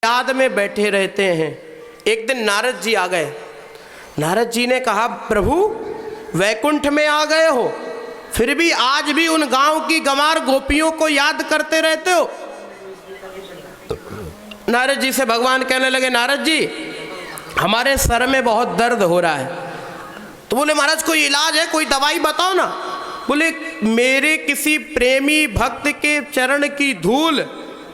याद में बैठे रहते हैं। एक दिन नारद जी आ गए। नारद जी ने कहा, प्रभु वैकुंठ में आ गए हो, फिर भी आज भी उन गांव की गंवार गोपियों को याद करते रहते हो। नारद जी से भगवान कहने लगे, नारद जी हमारे सर में बहुत दर्द हो रहा है। तो बोले, महाराज कोई इलाज है, कोई दवाई बताओ ना। बोले, मेरे किसी प्रेमी भक्त के चरण की धूल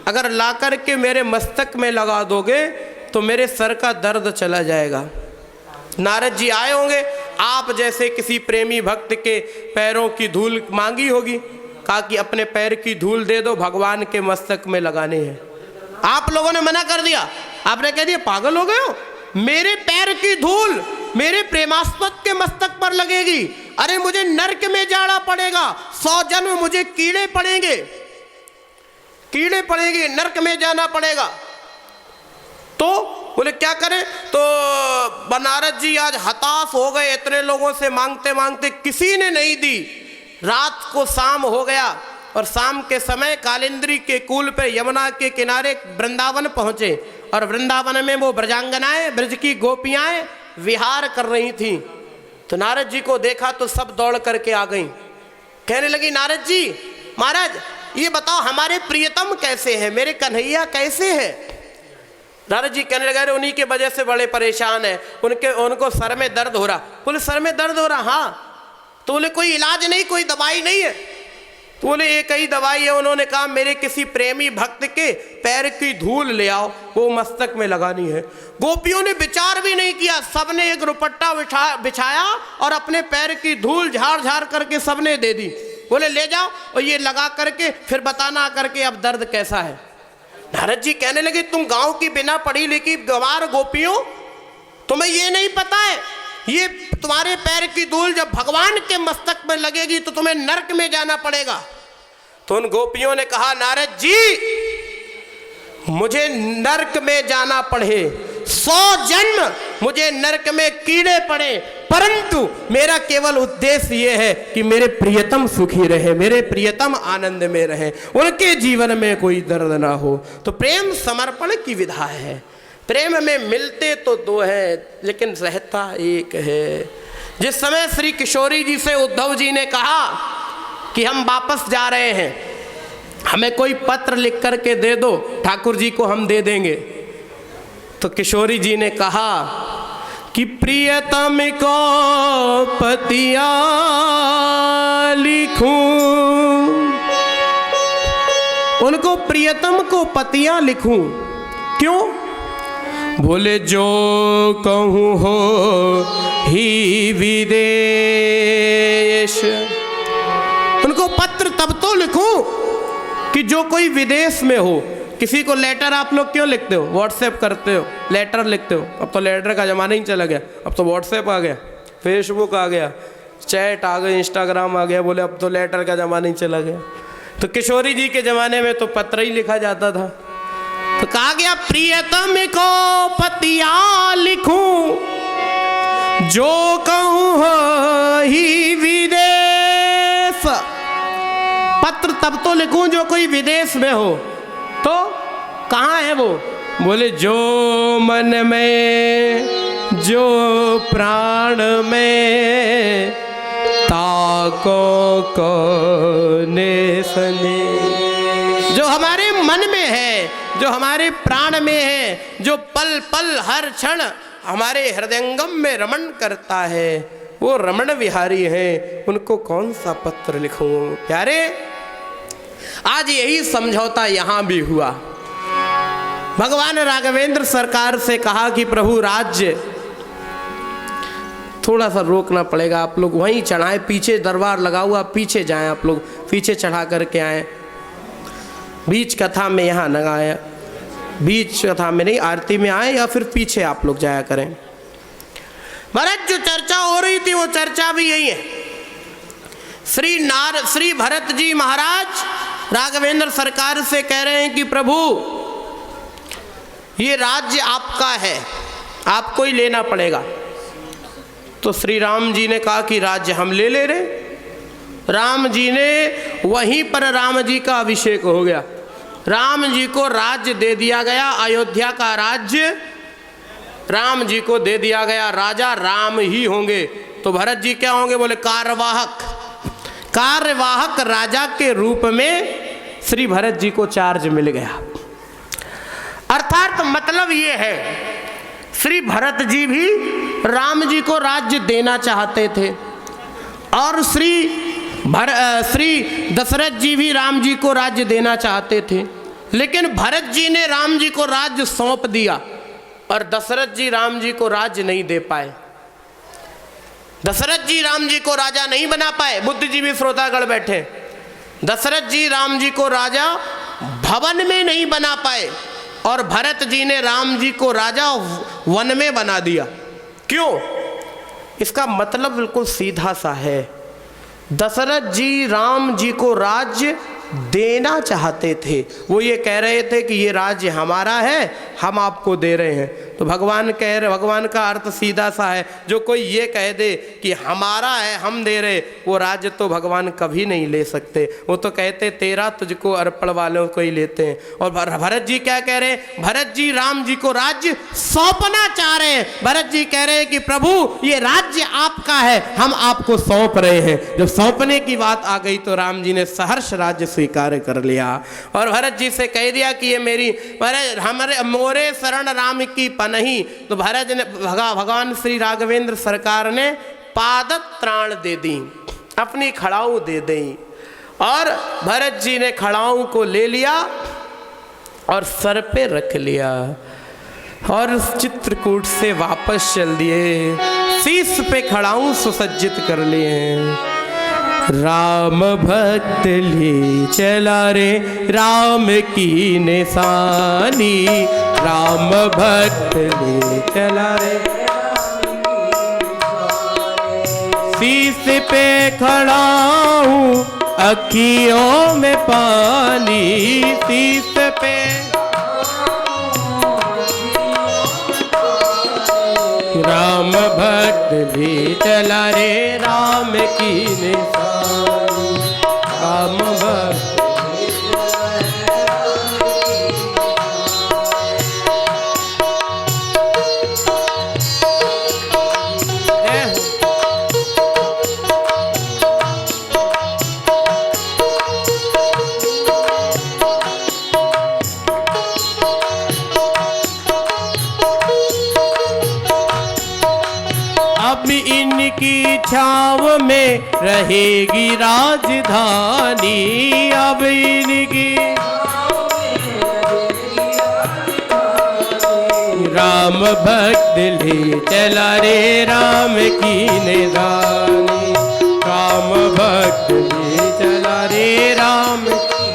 अगर ला करके मेरे मस्तक में लगा दोगे तो मेरे सर का दर्द चला जाएगा। नारद जी आए होंगे, आप जैसे किसी प्रेमी भक्त के पैरों की धूल मांगी होगी, कहा कि अपने पैर की धूल दे दो, भगवान के मस्तक में लगाने हैं। आप लोगों ने मना कर दिया, आपने कह दिया पागल हो गए हो, मेरे पैर की धूल मेरे प्रेमास्पद के मस्तक पर लगेगी, अरे मुझे नरक में जाना पड़ेगा, 100 जन्म मुझे कीड़े पड़ेंगे, नरक में जाना पड़ेगा। तो बोले क्या करें? तो बनारस जी आज हताश हो गए, इतने लोगों से मांगते मांगते किसी ने नहीं दी। रात को शाम हो गया और शाम के समय कालिंदी के कूल पे यमुना के किनारे वृंदावन पहुंचे और वृंदावन में वो ब्रजांगनाएं, ब्रज की गोपियां विहार कर रही थीं। तो नारद जी को देखा तो सब दौड़ करके आ गईं। कहने लगी, नारद जी महाराज ये बताओ हमारे प्रियतम कैसे हैं, मेरे कन्हैया कैसे हैं? नारद जी कहने लगे, उन्हीं के वजह से बड़े परेशान हैं, उनको सर में दर्द हो रहा। बोले सर में दर्द हो रहा? हाँ। तो बोले कोई इलाज नहीं, कोई दवाई नहीं है? तो बोले एक ही दवाई है। उन्होंने कहा मेरे किसी प्रेमी भक्त के पैर की धूल ले आओ, वो मस्तक में लगानी है। गोपियों ने विचार भी नहीं किया, सबने एक दुपट्टा बिछाया और अपने पैर की धूल झाड़ झाड़ करके सबने दे दी। बोले ले जाओ और ये लगा करके फिर बताना करके अब दर्द कैसा है। नारद जी कहने लगे, तुम गांव की बिना पढ़ी लिखी गंवार गोपियों, तुम्हें ये नहीं पता है, ये तुम्हारे पैर की धूल जब भगवान के मस्तक में लगेगी तो तुम्हें नरक में जाना पड़ेगा। तो उन गोपियों ने कहा, नारद जी मुझे नरक में जाना पड़े, 100 जन्म मुझे नरक में कीड़े पड़े, परंतु मेरा केवल उद्देश्य ये है कि मेरे प्रियतम सुखी रहे, मेरे प्रियतम आनंद में रहे, उनके जीवन में कोई दर्द ना हो। तो प्रेम समर्पण की विधा है। प्रेम में मिलते तो दो हैं लेकिन रहता एक है। जिस समय श्री किशोरी जी से उद्धव जी ने कहा कि हम वापस जा रहे हैं, हमें कोई पत्र लिख करके दे दो, ठाकुर जी को हम दे देंगे। तो किशोरी जी ने कहा कि प्रियतम को पतिया लिखूं, उनको प्रियतम को पतिया लिखूं। क्यों? बोले जो कहूँ हो ही विदेश, उनको पत्र तब तो लिखूं कि जो कोई विदेश में हो। किसी को लेटर आप लोग क्यों लिखते हो? व्हाट्सएप करते हो, लेटर लिखते हो। अब तो लेटर का ज़माना ही चला गया, अब तो व्हाट्सएप आ गया, फेसबुक आ गया, चैट आ गई, इंस्टाग्राम आ गया। बोले अब तो लेटर का ज़माना ही चला गया। तो किशोरी जी के ज़माने में तो पत्र ही लिखा जाता था। तो कहा गया प्रियतम को पतिया लिखूं, जो कहूँ हो ही विदेश। पत्र तब तो लिखूं जो कोई विदेश में हो। तो कहाँ है वो? बोले जो मन में जो प्राण में, ताको को ने सने। जो हमारे मन में है, जो हमारे प्राण में है, जो पल पल हर क्षण हमारे हृदयंगम में रमण करता है, वो रमण विहारी है, उनको कौन सा पत्र लिखूं? प्यारे, आज यही समझौता यहां भी हुआ। भगवान राघवेंद्र सरकार से कहा कि प्रभु राज्य थोड़ा सा रोकना पड़ेगा, आप लोग वहीं चढ़ाएं, पीछे दरबार लगा हुआ, पीछे जाएं, आप लोग पीछे चढ़ा करके आए। बीच कथा में यहाँ न आए, बीच कथा में नहीं, आरती में आए या फिर पीछे आप लोग जाया करें। महाराज जो चर्चा हो रही थी वो चर्चा भी यही है। श्री भरत जी महाराज राघवेंद्र सरकार से कह रहे हैं कि प्रभु ये राज्य आपका है, आपको ही लेना पड़ेगा। तो श्री राम जी ने कहा कि राज्य हम ले रहे। राम जी ने वहीं पर राम जी का अभिषेक हो गया। राम जी को राज्य दे दिया गया, अयोध्या का राज्य राम जी को दे दिया गया, राजा राम ही होंगे। तो भरत जी क्या होंगे? बोले कार्यवाहक। कार्यवाहक राजा के रूप में श्री भरत जी को चार्ज मिल गया। अर्थात मतलब ये है, श्री भरत जी भी राम जी को राज्य देना चाहते थे और श्री दशरथ जी भी राम जी को राज्य देना चाहते थे, लेकिन भरत जी ने राम जी को राज्य सौंप दिया और दशरथ जी राम जी को राज्य नहीं दे पाए। दशरथ जी राम जी को राजा नहीं बना पाए। बुद्धिजीवी श्रोतागण बैठे, दशरथ जी राम जी को राजा भवन में नहीं बना पाए और भरत जी ने राम जी को राजा वन में बना दिया। क्यों? इसका मतलब बिल्कुल सीधा सा है, दशरथ जी राम जी को राज्य देना चाहते थे। वो ये कह रहे थे कि ये राज्य हमारा है, हम आपको दे रहे हैं। तो भगवान कह रहे, भगवान का अर्थ सीधा सा है, जो कोई ये कह दे कि हमारा है हम दे रहे, वो राज्य तो भगवान कभी नहीं ले सकते। वो तो कहते तेरा तुझको अर्पण वालों को ही लेते हैं। और भरत जी क्या कह रहे हैं? भरत जी राम जी को राज्य सौंपना चाह रहे हैं। भरत जी कह रहे हैं कि प्रभु ये राज्य आपका है, हम आपको सौंप रहे हैं। जब सौंपने की बात आ गई तो राम जी ने सहर्ष राज्य स्वीकार कर लिया और भरत जी से कह दिया कि ये मेरी हमारे मोरे शरण राम की पनही। तो भरत ने भगवान श्री राघवेंद्र सरकार ने पादत त्राण दे दी, अपनी खड़ाऊ दे दी और भरत जी ने खड़ाऊ को ले लिया और सर पे रख लिया और चित्रकूट से वापस चल दिए। शीश पे खड़ाऊ सुसज्जित कर लिए। राम भक्त ले चला रे राम की निशानी, राम भक्त ले चला रे। शीश पे खड़ा हूँ अखियों में पानी, शीश पे राम भक्त भी चला रे राम की निशानी, राम भक्त इनकी छाव में रहेगी राजधानी, अब इनकी राम भक्त ले चला रे राम की निशानी, राम भक्त ले चला रे राम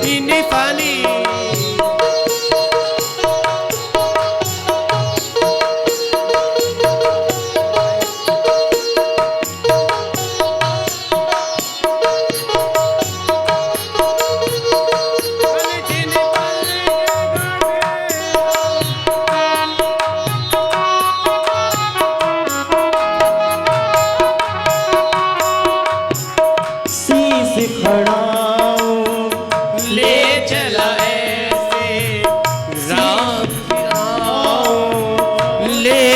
की निशानी।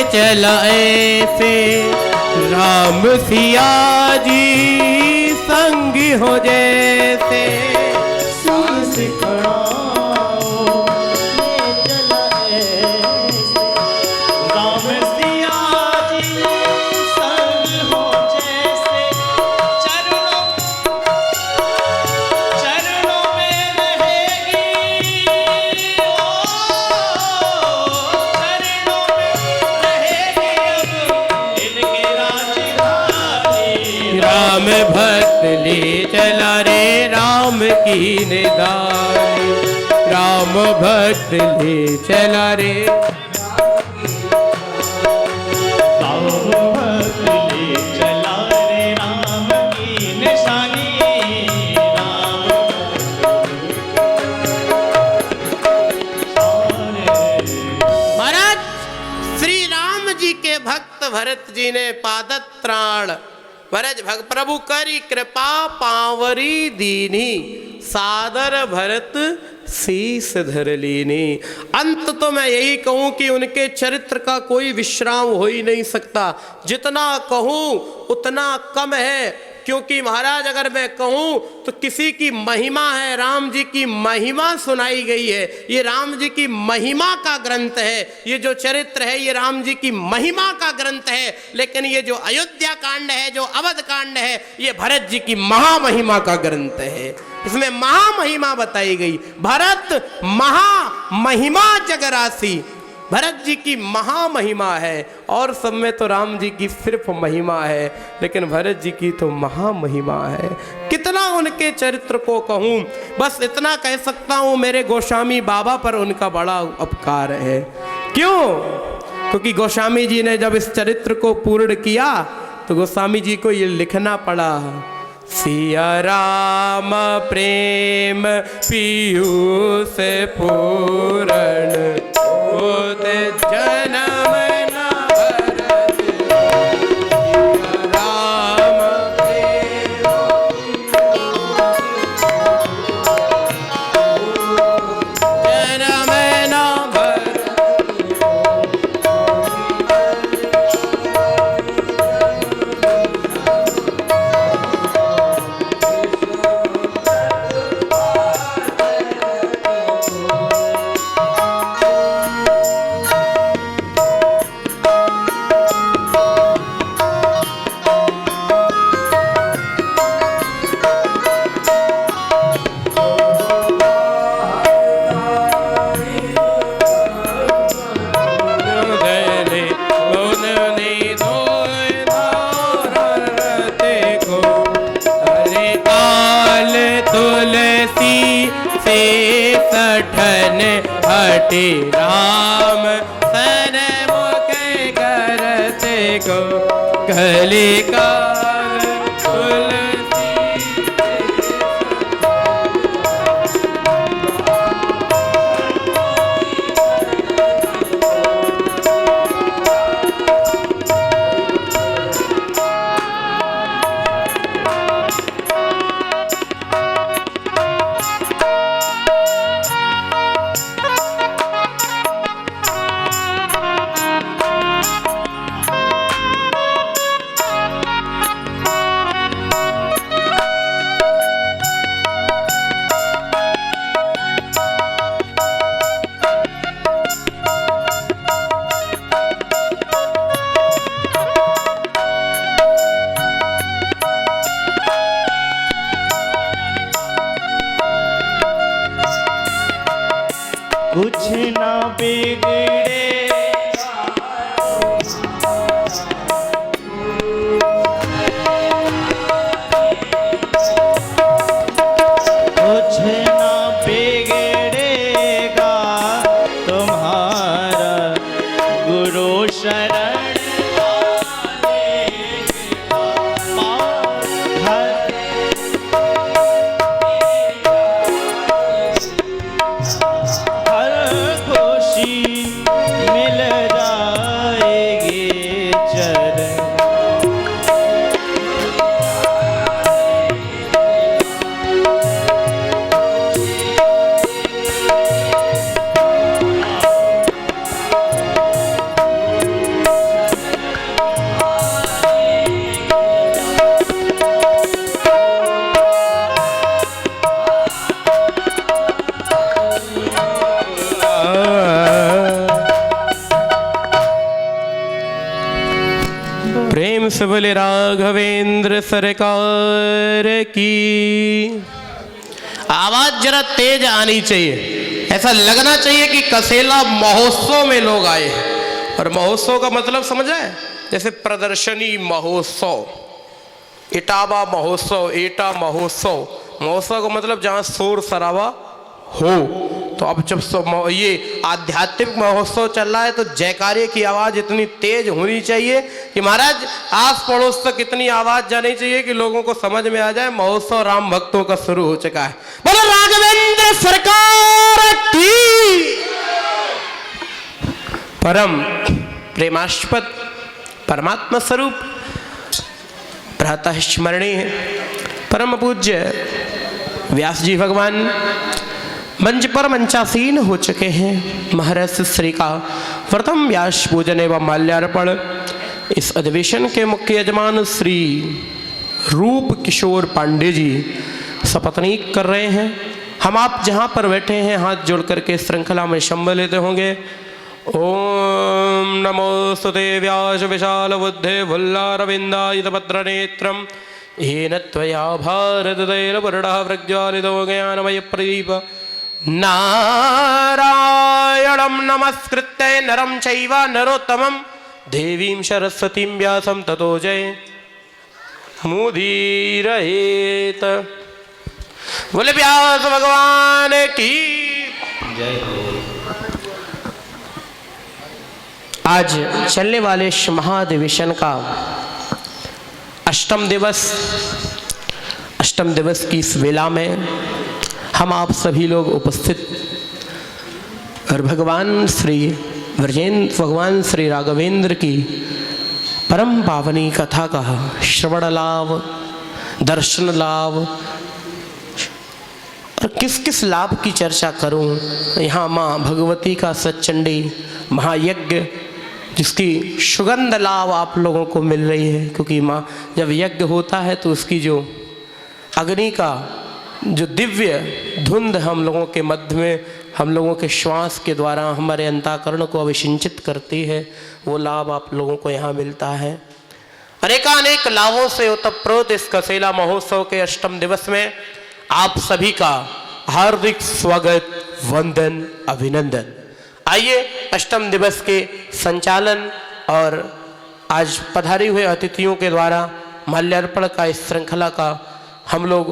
चला ऐसे राम सिया जी संग हो जैसे, सांस खड़ाओ ले चला ऐसे राम सिया जी संग हो जैसे, चरणों में रहेगी राम भक्त ले चला रे राम की निशानी, राम भक्त ले चला रे राम भक्त ले चला रे राम की निशानी, महाराज श्री राम जी के भक्त भरत जी ने पादत त्राण भरत प्रभु करी कृपा पावरी दीनी, सादर भरत शीस धर लीनी। अंत तो मैं यही कहूं कि उनके चरित्र का कोई विश्राम हो ही नहीं सकता। जितना कहूं उतना कम है, क्योंकि महाराज अगर मैं कहूं तो किसी की महिमा है, राम जी की महिमा सुनाई गई है। ये राम जी की महिमा का ग्रंथ है, ये जो चरित्र है ये राम जी की महिमा का ग्रंथ है। लेकिन ये जो अयोध्या कांड है, जो अवध कांड है, ये भरत जी की महामहिमा का ग्रंथ है। इसमें महामहिमा बताई गई। भरत महामहिमा जगरासी, भरत जी की महामहिमा है और सब में तो राम जी की सिर्फ महिमा है, लेकिन भरत जी की तो महामहिमा है। कितना उनके चरित्र को कहूँ, बस इतना कह सकता हूँ मेरे गोस्वामी बाबा पर उनका बड़ा उपकार है। क्यों? क्योंकि गोस्वामी जी ने जब इस चरित्र को पूर्ण किया तो गोस्वामी जी को ये लिखना पड़ा, सिया राम प्रेम पीयूष पूरण होत जन्म न भरत। सिया राम प्रेम जन्म न भरत। हटे राम सन मुख करते को कलिकाल तुलसी। कुछ ना बिगड़े कुछ ना बिगड़ेगा तुम्हारा गुरु शरण से बोले राघवेंद्र सरकार की। आवाज जरा तेज आनी चाहिए, ऐसा लगना चाहिए कि कसेला महोत्सव में लोग आए। और महोत्सव का मतलब समझ आए, जैसे प्रदर्शनी महोत्सव, इटावा महोत्सव, एटा महोत्सव। महोत्सव का मतलब जहां शोर शराबा हो। तो अब जब ये आध्यात्मिक महोत्सव चल रहा है तो जयकारे की आवाज इतनी तेज होनी चाहिए कि महाराज आस पड़ोस तक इतनी आवाज जानी चाहिए कि लोगों को समझ में आ जाए महोत्सव राम भक्तों का शुरू हो चुका है। बोलो राघवेंद्र सरकार की। परम प्रेमास्पद परमात्मा स्वरूप प्रातः स्मरणीय परम पूज्य व्यास जी भगवान मंच पर मंचासीन हो चुके हैं। महर्षि श्री का प्रथम व्यास पूजन एवं माल्यार्पण इस अधिवेशन के मुख्य यजमान श्री रूप किशोर पांडे जी शपथनीक कर रहे हैं। हम आप जहाँ पर बैठे हैं हाथ जोड़ करके श्रृंखला में सम्मिलित होंगे। ओम नमोस्तुते व्यास विशाल बुद्धे भुल्लारविंदायित भद्र नेत्रम येन त्वया भारततैलवर्णः प्रज्वालितो ज्ञानमय प्रदीप नारायणं नमस्कृत्य नरं चैव नरोत्तमं देवीं सरस्वतीं व्यासं ततो जय मुदीरयेत। बोले व्यास भगवान की जय हो। आज चलने वाले इस महाधिवेशन का अष्टम दिवस की इस वेला में हम आप सभी लोग उपस्थित और भगवान श्री राघवेंद्र की परम पावनी कथा का श्रवण लाभ, दर्शन लाभ और किस किस लाभ की चर्चा करूं। यहाँ माँ भगवती का सच्चंडी महायज्ञ जिसकी सुगंध लाभ आप लोगों को मिल रही है, क्योंकि माँ जब यज्ञ होता है तो उसकी जो अग्नि का जो दिव्य धुंध हम लोगों के मध्य में हम लोगों के श्वास के द्वारा हमारे अंतःकरण को अभिसिंचित करती है, वो लाभ आप लोगों को यहाँ मिलता है। अनेकानेक लाभों से ओतप्रोत इस कसेला महोत्सव के अष्टम दिवस में आप सभी का हार्दिक स्वागत, वंदन, अभिनंदन। आइए अष्टम दिवस के संचालन और आज पधारे हुए अतिथियों के द्वारा माल्यार्पण का इस श्रृंखला का हम लोग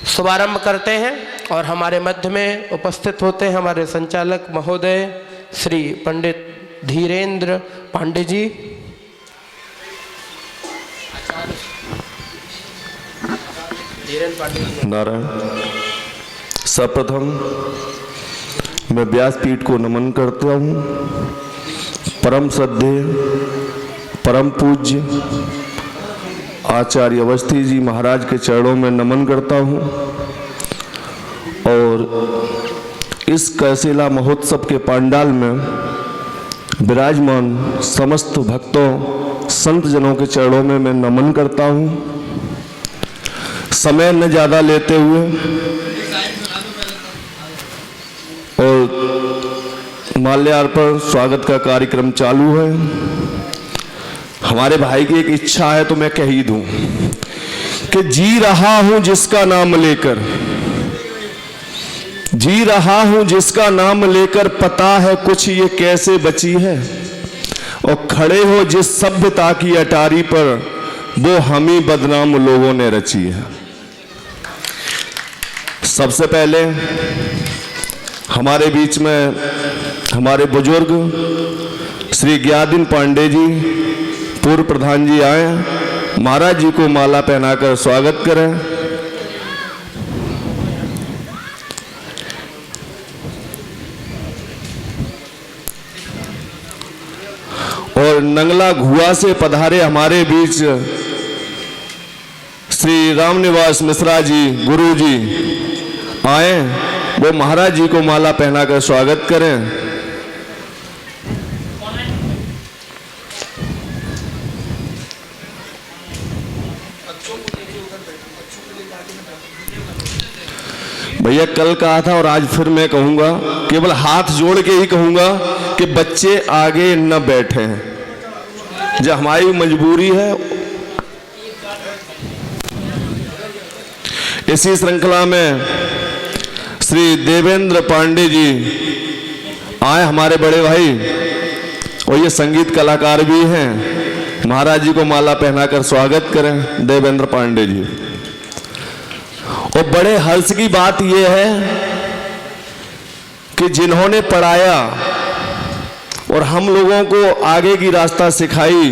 शुभारंभ करते हैं और हमारे मध्य में उपस्थित होते हैं हमारे संचालक महोदय श्री पंडित धीरेन्द्र पांडे जी। नारायण। सर्वप्रथम मैं व्यासपीठ को नमन करता हूँ। परम श्रद्धेय परम पूज्य आचार्य अवस्थी जी महाराज के चरणों में नमन करता हूँ और इस कैसेला महोत्सव के पंडाल में विराजमान समस्त भक्तों संत जनों के चरणों में मैं नमन करता हूँ। समय न ज़्यादा लेते हुए और माल्यार्पण स्वागत का कार्यक्रम चालू है। हमारे भाई की एक इच्छा है तो मैं कह ही दूं कि जी रहा हूं जिसका नाम लेकर, जी रहा हूं जिसका नाम लेकर, पता है कुछ ये कैसे बची है। और खड़े हो जिस सभ्यता की अटारी पर, वो हम ही बदनाम लोगों ने रची है। सबसे पहले हमारे बीच में हमारे बुजुर्ग श्री ज्ञादिन पांडे जी पूर्व प्रधान जी आए, महाराज जी को माला पहनाकर स्वागत करें। और नंगला घुआ से पधारे हमारे बीच श्री रामनिवास मिश्रा जी गुरु जी आए, वो महाराज जी को माला पहनाकर स्वागत करें। भैया कल कहा था और आज फिर मैं कहूंगा, केवल हाथ जोड़ के ही कहूंगा कि बच्चे आगे न बैठे, जो हमारी मजबूरी है। इसी श्रृंखला में श्री देवेंद्र पांडे जी आए, हमारे बड़े भाई, और ये संगीत कलाकार भी हैं। महाराज जी को माला पहनाकर स्वागत करें देवेंद्र पांडे जी। और बड़े हर्ष की बात यह है कि जिन्होंने पढ़ाया और हम लोगों को आगे की रास्ता सिखाई,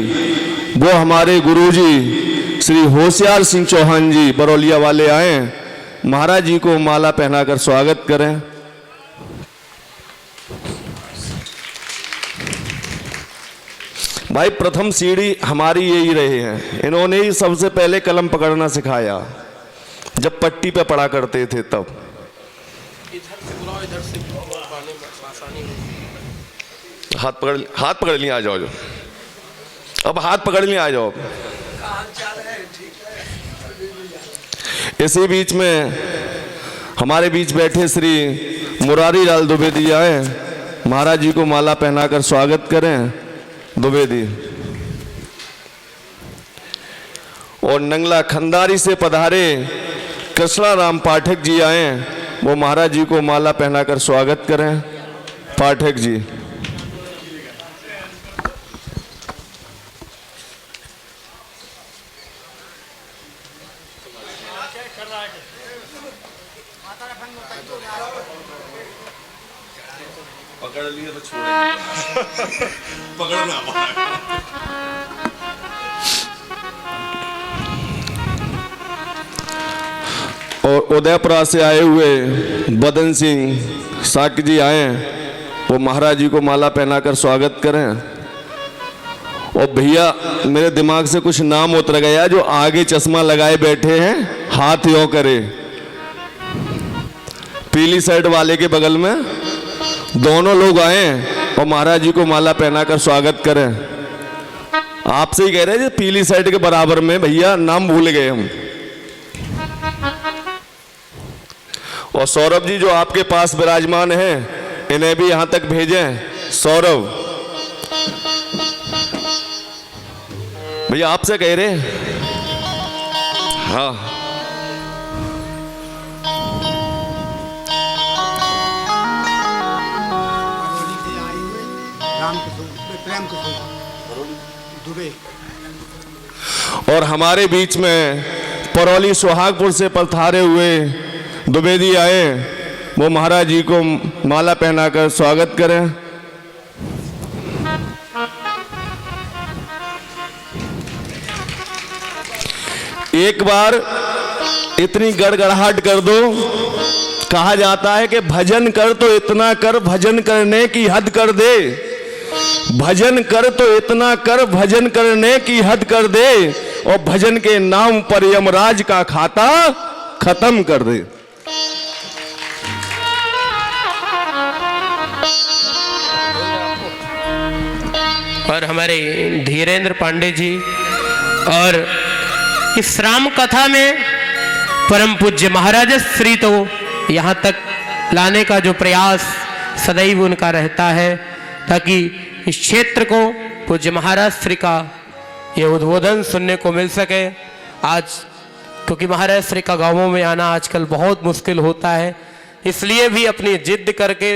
वो हमारे गुरुजी श्री होशियार सिंह चौहान जी बरौलिया वाले आए। महाराज जी को माला पहनाकर स्वागत करें। भाई प्रथम सीढ़ी हमारी यही रहे हैं, इन्होंने ही सबसे पहले कलम पकड़ना सिखाया। जब पट्टी पे पढ़ा करते थे तब। इधर से बुलाओ, इधर से बुलाने में आसानी होगी। हाथ पकड़ लिए, आ जाओ। अब हाथ पकड़ लिए, आ जाओ। इसी बीच में हमारे बीच बैठे श्री मुरारी लाल द्विवेदी आए, महाराज जी को माला पहनाकर स्वागत करें। द्विवेदी और नंगला खंदारी से पधारे कृष्णा राम पाठक जी आए, वो महाराज जी को माला पहनाकर स्वागत करें। पाठक जी। पकड़ लिए तो छोड़ेंगे। पकड़ना। और उदयपुरा से आए हुए बदन सिंह साक जी आए, वो महाराज जी को माला पहनाकर स्वागत करें। और भैया मेरे दिमाग से कुछ नाम उतर गया, जो आगे चश्मा लगाए बैठे हैं, हाथ यों करे। पीली शर्ट वाले के बगल में दोनों लोग आए और महाराज जी को माला पहनाकर स्वागत करें। आपसे ही कह रहे हैं, पीली शर्ट के बराबर में भैया, नाम भूल गए हम। और सौरभ जी जो आपके पास विराजमान हैं, इन्हें भी यहां तक भेजें। सौरभ भैया आपसे कह रहे हैं। हाँ, और हमारे बीच में परौली सुहागपुर से पधारे हुए द्विवेदी आए, वो महाराज जी को माला पहनाकर स्वागत करें। एक बार इतनी गड़गड़ाहट कर दो। कहा जाता है कि भजन कर तो इतना कर, भजन करने की हद कर दे। भजन कर तो इतना कर, भजन करने की हद कर दे, और भजन के नाम पर यमराज का खाता खत्म कर दे। और हमारे धीरेन्द्र पांडे जी, और इस राम कथा में परम पूज्य महाराज श्री तो यहाँ तक लाने का जो प्रयास सदैव उनका रहता है, ताकि इस क्षेत्र को पूज्य महाराज श्री का ये उद्बोधन सुनने को मिल सके। आज क्योंकि महाराज श्री का गांवों में आना आजकल बहुत मुश्किल होता है, इसलिए भी अपनी जिद करके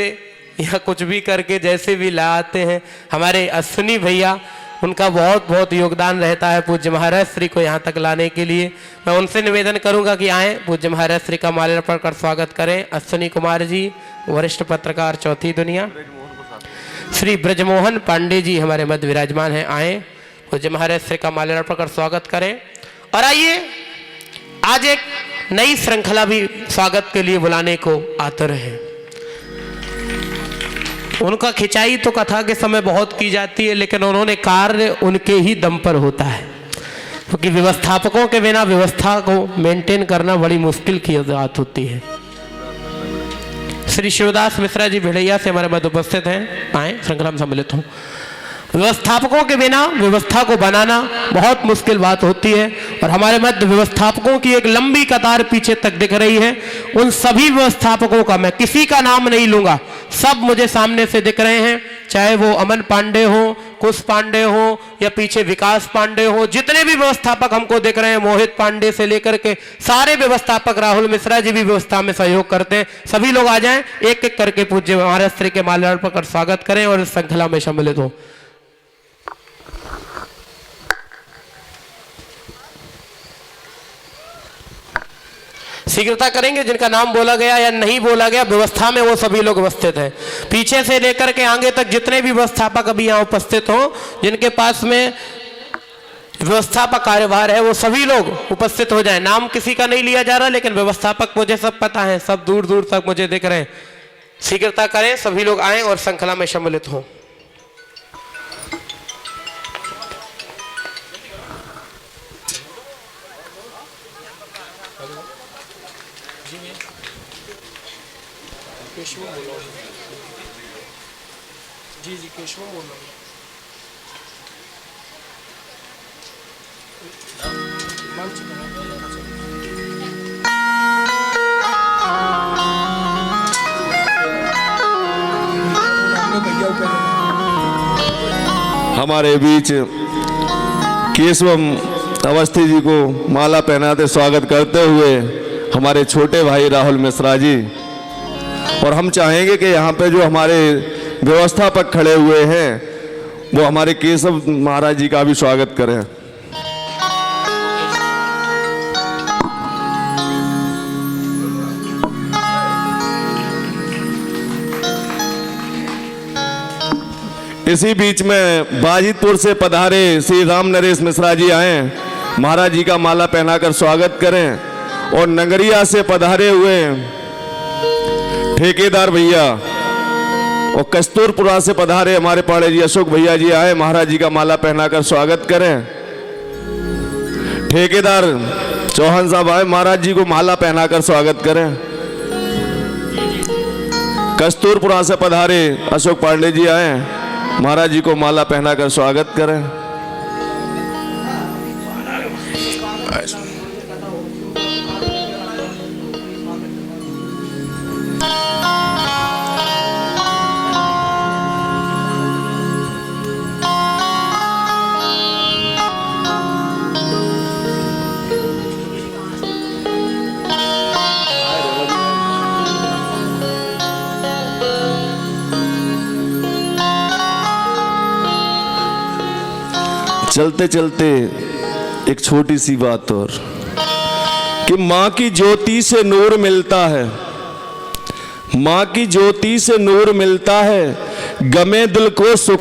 या कुछ भी करके जैसे भी लाते हैं। हमारे अश्विनी भैया, उनका बहुत बहुत योगदान रहता है पूज्य महाराज श्री को यहाँ तक लाने के लिए। मैं उनसे निवेदन करूंगा कि आए, पूज्य महाराज श्री का माल्यार्पण कर स्वागत करें। अश्विनी कुमार जी, वरिष्ठ पत्रकार, चौथी दुनिया। श्री ब्रजमोहन पांडे जी हमारे मध्य विराजमान हैं, आए, पूज्य महाराज श्री का माल्यार्पण कर स्वागत करें। और आइए आज एक नई श्रृंखला भी स्वागत के लिए बुलाने को आतुर है। उनका खिंचाई तो कथा के समय बहुत की जाती है, लेकिन उन्होंने कार्य उनके ही दम पर होता है, क्योंकि व्यवस्थापकों के बिना व्यवस्था को मेंटेन करना बड़ी मुश्किल की बात होती है। श्री शिवदास मिश्रा जी भिड़ैया से हमारे मध्य उपस्थित हैं, आए, श्रृंखला में सम्मिलित हों। व्यवस्थापकों के बिना व्यवस्था को बनाना बहुत मुश्किल बात होती है, और हमारे मध्य व्यवस्थापकों की एक लंबी कतार पीछे तक दिख रही है। उन सभी व्यवस्थापकों का मैं किसी का नाम नहीं लूंगा, सब मुझे सामने से दिख रहे हैं, चाहे वो अमन पांडे हो, कुश पांडे हो, या पीछे विकास पांडे हो। जितने भी व्यवस्थापक हमको दिख रहे हैं, मोहित पांडे से लेकर के सारे व्यवस्थापक, राहुल मिश्रा जी भी व्यवस्था में सहयोग करते हैं। सभी लोग आ जाएं, एक एक करके पूज्य महाराज श्री के माल्यार्पण कर स्वागत करें और इस श्रृंखला में सम्मिलित हो। शीघ्रता करेंगे, जिनका नाम बोला गया या नहीं बोला गया व्यवस्था में, वो सभी लोग उपस्थित हैं। पीछे से लेकर के आगे तक जितने भी व्यवस्थापक अभी यहाँ उपस्थित हों, जिनके पास में व्यवस्थापक कार्यभार है, वो सभी लोग उपस्थित हो जाएं। नाम किसी का नहीं लिया जा रहा, लेकिन व्यवस्थापक मुझे सब पता है, सब दूर दूर तक मुझे दिख रहे हैं। शीघ्रता करें, सभी लोग आएं और श्रृंखला में सम्मिलित हों। हमारे बीच केशवम अवस्थी जी को माला पहनाते स्वागत करते हुए हमारे छोटे भाई राहुल मिश्रा जी, और हम चाहेंगे कि यहाँ पे जो हमारे व्यवस्थापक खड़े हुए हैं वो हमारे केशव महाराज जी का भी स्वागत करें। इसी बीच में बाजितपुर से पधारे श्री राम नरेश मिश्रा जी आए, महाराज जी का माला पहनाकर स्वागत करें। और नगरिया से पधारे हुए ठेकेदार भैया और कस्तूरपुरा से पधारे हमारे पाड़े जी अशोक भैया जी आए, महाराज जी का माला पहनाकर स्वागत करें। ठेकेदार चौहान साहब आए, महाराज जी को माला पहनाकर स्वागत करें। कस्तूरपुरा से पधारे अशोक पांडे जी आए, महाराज जी को माला पहनाकर स्वागत करें। चलते चलते एक छोटी सी बात और, कि माँ की ज्योति से नूर मिलता है, माँ की ज्योति से नूर मिलता है, गमे दिल को सुख